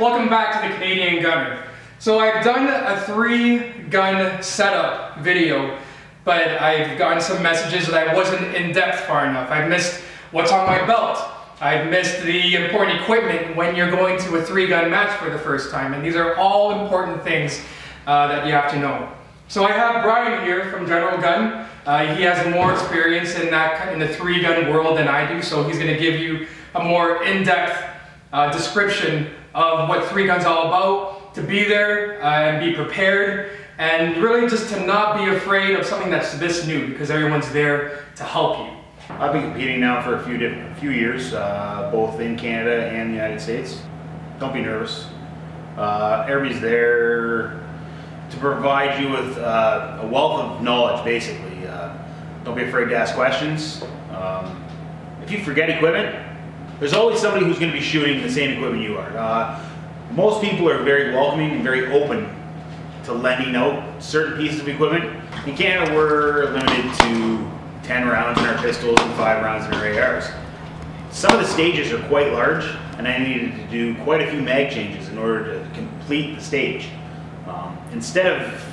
welcome back to the Canadian Gunner. So I've done a 3-gun setup video, but I've gotten some messages that I wasn't in depth far enough. I've missed what's on my belt. I've missed the important equipment when you're going to a 3-gun match for the first time, and these are all important things that you have to know. So I have Brian here from General Gun. He has more experience in the 3-gun world than I do, so he's going to give you a more in-depth description of what 3-gun's all about, to be there and be prepared, and really just to not be afraid of something that's this new, because everyone's there to help you. I've been competing now for a few years, both in Canada and the United States. Don't be nervous. Everybody's there to provide you with a wealth of knowledge, basically. Don't be afraid to ask questions. If you forget equipment, there's always somebody who's going to be shooting the same equipment you are. Most people are very welcoming and very open to lending out certain pieces of equipment. In Canada, we're limited to 10 rounds in our pistols and 5 rounds in our ARs. Some of the stages are quite large, and I needed to do quite a few mag changes in order to complete the stage. Instead of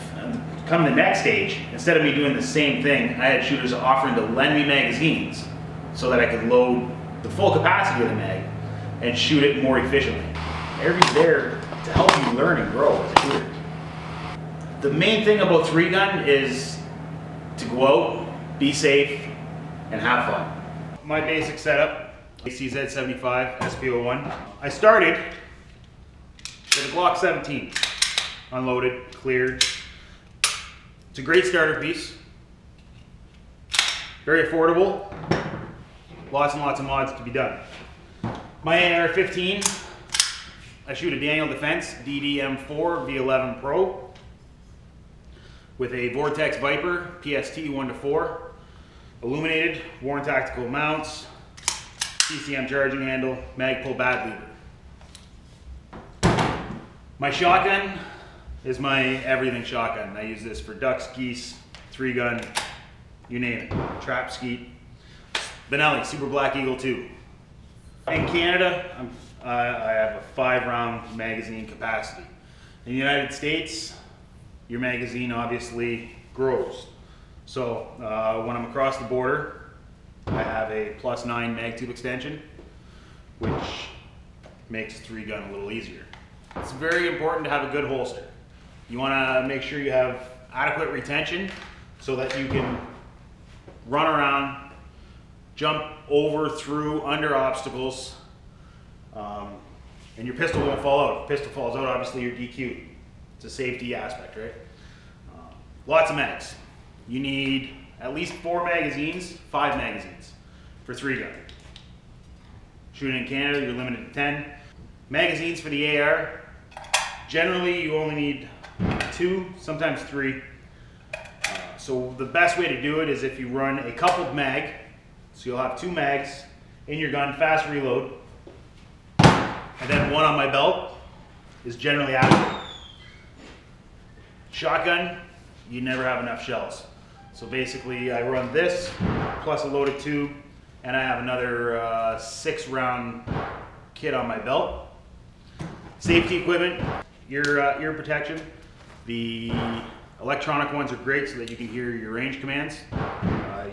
coming the next stage, instead of me doing the same thing, I had shooters offering to lend me magazines so that I could load the full capacity of the mag and shoot it more efficiently. Everybody's there to help you learn and grow as a shooter. The main thing about 3-gun is to go out, be safe, and have fun. My basic setup, CZ75 SP01. I started with a Glock 17, unloaded, cleared. It's a great starter piece, very affordable, lots and lots of mods to be done. My AR-15, I shoot a Daniel Defense DD-M4 V11 Pro with a Vortex Viper PST 1-4, illuminated, worn tactical mounts, CCM charging handle, Magpul bad lever. My shotgun is my everything shotgun. I use this for ducks, geese, 3-gun, you name it, trap, skeet. Benelli, Super Black Eagle 2. In Canada, I have a 5-round magazine capacity. In the United States, your magazine obviously grows. So when I'm across the border, I have a +9 mag tube extension, which makes 3-gun a little easier. It's very important to have a good holster. You want to make sure you have adequate retention so that you can run around, jump over, through, under obstacles, and your pistol won't fall out. If the pistol falls out, obviously you're DQ'd. It's a safety aspect, right? Lots of mags. You need at least 4 magazines, 5 magazines for 3-gun. Shooting in Canada, you're limited to 10. Magazines for the AR, generally you only need 2, sometimes 3. So the best way to do it is if you run a coupled mag, so you'll have 2 mags in your gun, fast reload, and then 1 on my belt is generally adequate. Shotgun, you never have enough shells. So basically I run this plus a loaded tube, and I have another 6-round kit on my belt. Safety equipment, ear protection. The electronic ones are great so that you can hear your range commands.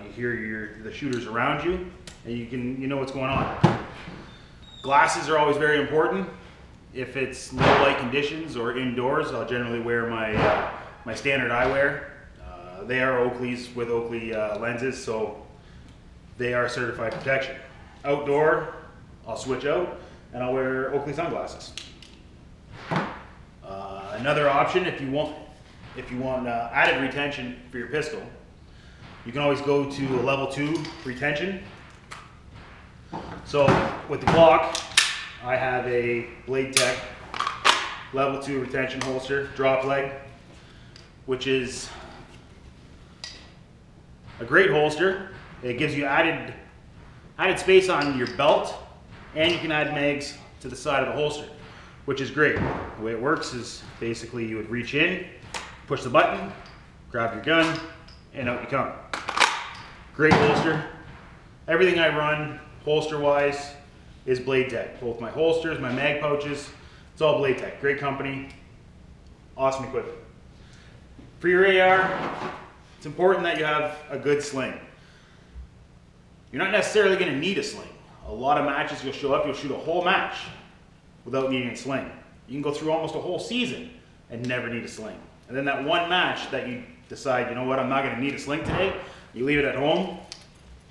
You hear the shooters around you, and you know what's going on. Glasses are always very important. If it's low light conditions or indoors, I'll generally wear my standard eyewear. They are Oakley's with Oakley lenses, so they are certified protection. Outdoor, I'll switch out and I'll wear Oakley sunglasses. Another option, if you want added retention for your pistol, you can always go to a level 2 retention. So with the Glock, I have a Blade Tech level 2 retention holster, drop leg, which is a great holster. It gives you added space on your belt, and you can add mags to the side of the holster, which is great. The way it works is basically you would reach in, push the button, grab your gun, and out you come. Great holster. Everything I run holster wise is Blade Tech. Both my holsters, my mag pouches, It's all Blade Tech. Great company. Awesome equipment. For your AR, it's important that you have a good sling. You're not necessarily going to need a sling. A lot of matches you'll show up, you'll shoot a whole match without needing a sling. You can go through almost a whole season and never need a sling. And then that one match that you decide, you know what, I'm not going to need a sling today, you leave it at home,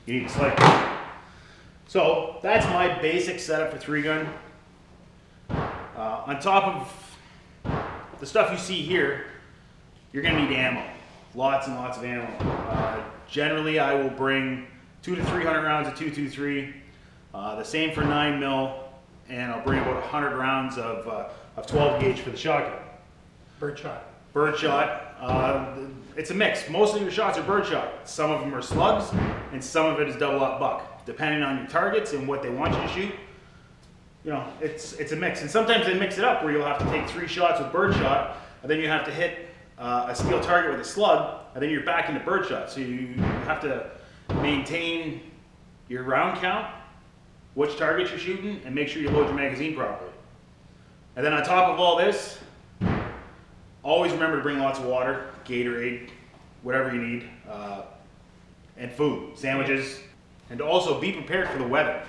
you need a sling. So that's my basic setup for 3-gun. On top of the stuff you see here, you're going to need ammo. Lots and lots of ammo. Generally, I will bring 200 to 300 rounds of .223. The same for 9mm, and I'll bring about 100 rounds of 12 gauge for the shotgun. Birdshot. Birdshot. It's a mix. Most of your shots are birdshot. Some of them are slugs, and some of it is double-up buck, depending on your targets and what they want you to shoot. You know, it's a mix, and sometimes they mix it up where you'll have to take 3 shots with birdshot, and then you have to hit a steel target with a slug, and then you're back into birdshot. So you have to maintain your round count, which targets you're shooting, and make sure you load your magazine properly. And then on top of all this, always remember to bring lots of water, Gatorade, whatever you need, and food, sandwiches, and also be prepared for the weather.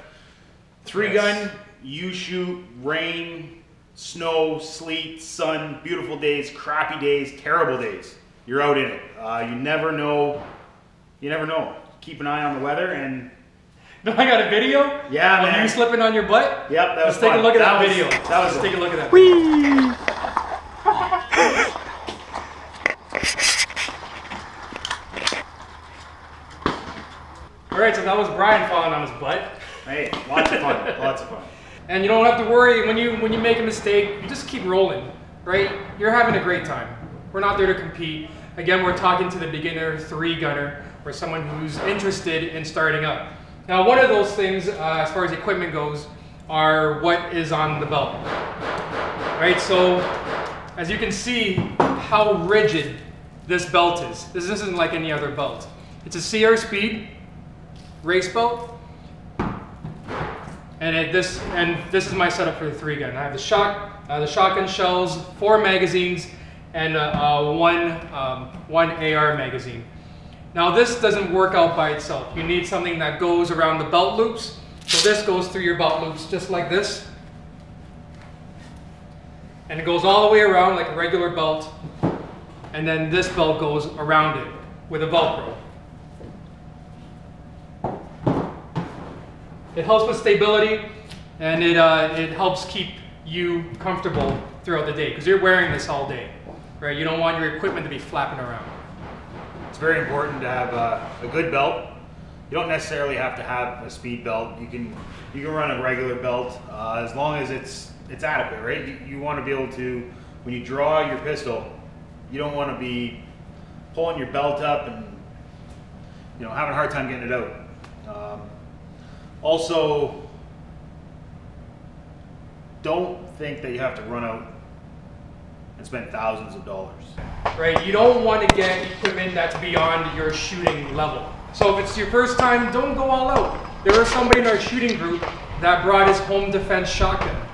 3-gun, you shoot rain, snow, sleet, sun, beautiful days, crappy days, terrible days. You're out in it. You never know. You never know. Keep an eye on the weather. And I got a video. Yeah, man. Of you slipping on your butt. Yep, that was Let's take a look at that video. Let's take a look at that. Whee! All right, so that was Brian falling on his butt. Hey, lots of fun. Lots of fun. And you don't have to worry when you make a mistake. You just keep rolling, right? You're having a great time. We're not there to compete. Again, we're talking to the beginner 3-gunner or someone who's interested in starting up. Now, one of those things, as far as equipment goes, are what is on the belt. Right, so as you can see how rigid this belt is. This isn't like any other belt. It's a CR Speed race belt. And this is my setup for the 3-gun. I have the shotgun shells, 4 magazines, and one AR magazine. Now this doesn't work out by itself. You need something that goes around the belt loops. So this goes through your belt loops just like this. And it goes all the way around like a regular belt. And then this belt goes around it with a Velcro. It helps with stability, and it helps keep you comfortable throughout the day because you're wearing this all day, right? You don't want your equipment to be flapping around. It's very important to have a good belt. You don't necessarily have to have a speed belt. You can run a regular belt as long as it's adequate, right? You want to be able to, when you draw your pistol, you don't want to be pulling your belt up and having a hard time getting it out. Also, don't think that you have to run out and spend thousands of dollars. Right, you don't want to get equipment that's beyond your shooting level. So if it's your first time, don't go all out. There was somebody in our shooting group that brought his home defense shotgun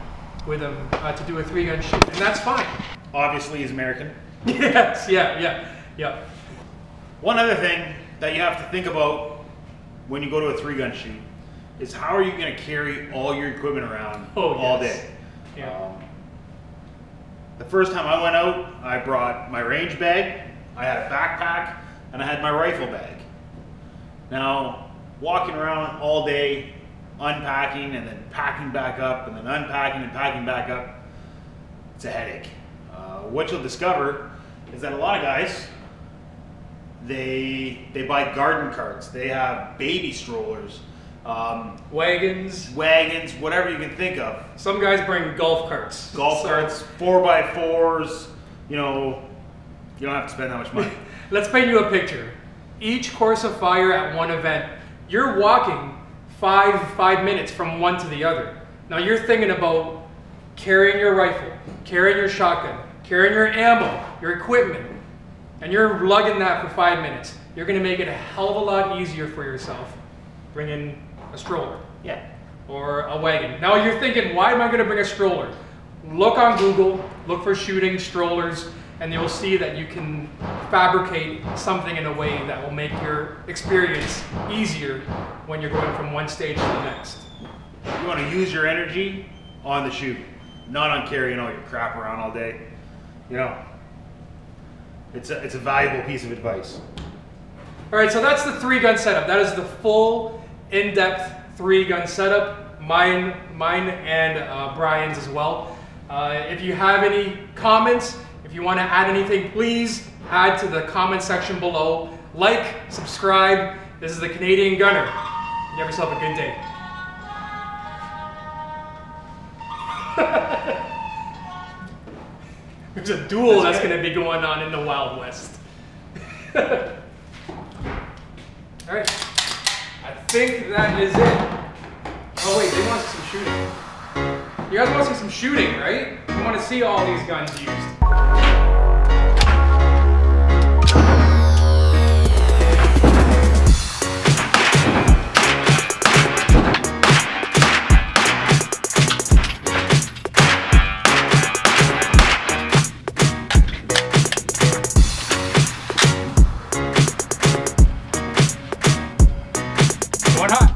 with him to do a 3-gun shoot, and that's fine. Obviously, he's American. Yes, yeah. One other thing that you have to think about when you go to a 3-gun shoot is how are you going to carry all your equipment around all day? Yeah. The first time I went out, I brought my range bag, I had a backpack, and I had my rifle bag. Now, walking around all day, unpacking and then packing back up and then unpacking and packing back up, it's a headache. What you'll discover is that a lot of guys, they buy garden carts, they have baby strollers, wagons, whatever you can think of. Some guys bring golf carts. Carts, 4x4s, you don't have to spend that much money. Let's paint you a picture. Each course of fire at one event, you're walking five minutes from one to the other. Now you're thinking about carrying your rifle, carrying your shotgun, carrying your ammo, your equipment, and you're lugging that for 5 minutes. You're going to make it a hell of a lot easier for yourself. Bring in a stroller. Yeah. Or a wagon. Now you're thinking, why am I going to bring a stroller? look on Google, look for shooting strollers, and you'll see that you can fabricate something in a way that will make your experience easier when you're going from one stage to the next. You want to use your energy on the shoot, not on carrying all your crap around all day. You know, it's a valuable piece of advice. All right, so that's the 3-gun setup. That is the full, in-depth 3-gun setup. Mine and Brian's as well. If you have any comments, if you want to add anything, please add to the comment section below. Like, subscribe. This is the Canadian Gunner. You have yourself a good day. There's a duel that's going to be going on in the Wild West. All right, I think that is it. Oh wait, they want some shooting. You guys want to see some shooting, right? You want to see all these guns used. Going hot.